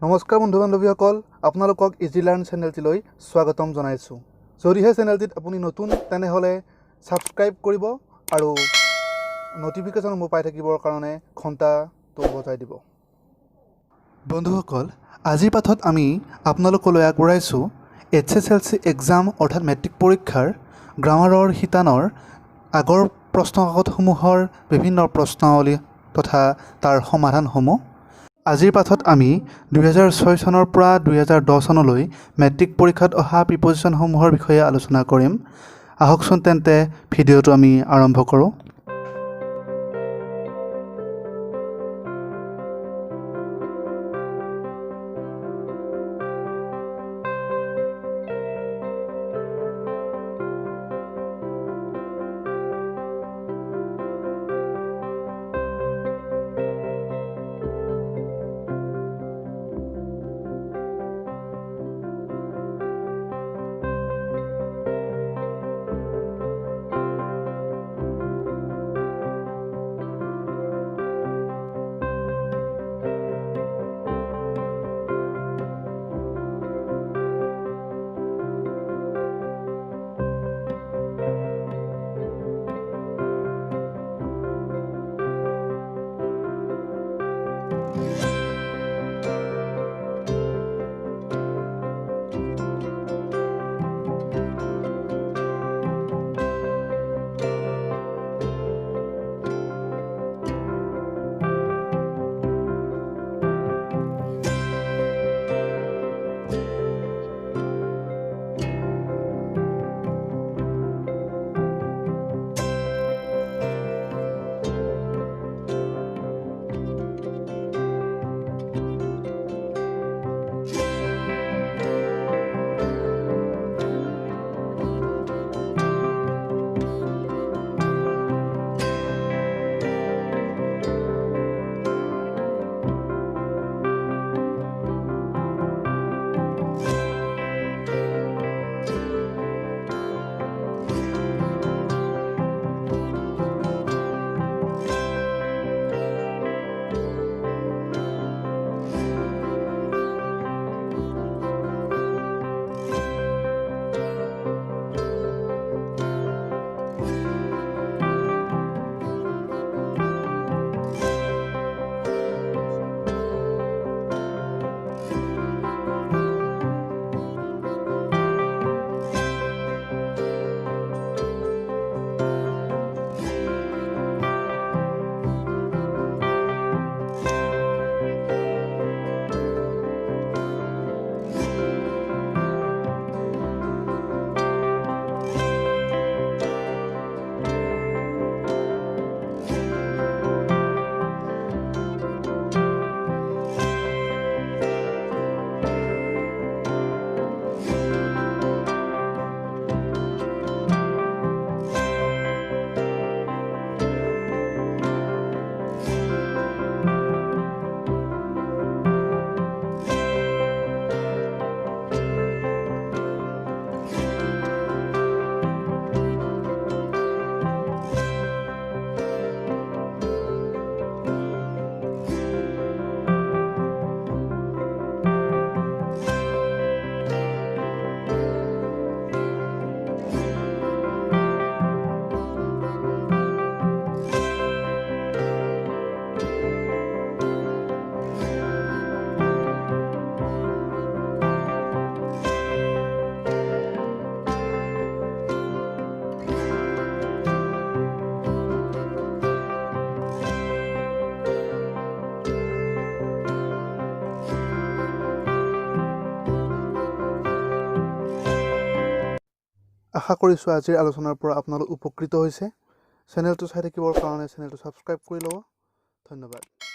নমস্কাৰ বন্ধু বান্ধৱীসকল আপোনালোকক ইজি লাৰ্ণ চেনেলটিলৈ স্বাগতম জনাইছোঁ যদিহে চেনেলটিত আপুনি নতুন তেনেহলে সাবস্ক্ৰাইব কৰিব আৰু নটিফিকেশন মোৰ পাই থাকিবৰ কাৰণে ঘণ্টাটো বজাই দিব বন্ধুসকল আজিৰ পাঠত আমি আপোনালোকলৈ আগবঢ়াইছোঁ HSLC এক্সাম অৰ্থাৎ মেট্ৰিক পৰীক্ষাৰ গ্ৰামাৰৰ শিতানৰ আগৰ প্ৰশ্নকাকতসমূহৰ বিভিন্ন প্ৰশ্নাৱলী তথা তাৰ সমাধানসমূহ আজিৰ পাঠত আমি 2006 চনৰ পৰা 2010 চনলৈ মেট্ৰিক পৰীক্ষাত অহা প্ৰিপজিশনসমূহৰ বিষয়ে আলোচনা কৰিম আহকচোন তেন্তে ভিডিঅটো আমি আৰম্ভ কৰোঁ আশা কৰিছোঁ আজিৰ আলোচনাৰ পৰা আপোনালোক উপকৃত হৈছে চেনেলটো চাই থাকিবৰ কাৰণে চেনেলটো সাবস্ক্ৰাইব কৰি ল'ব ধন্যবাদ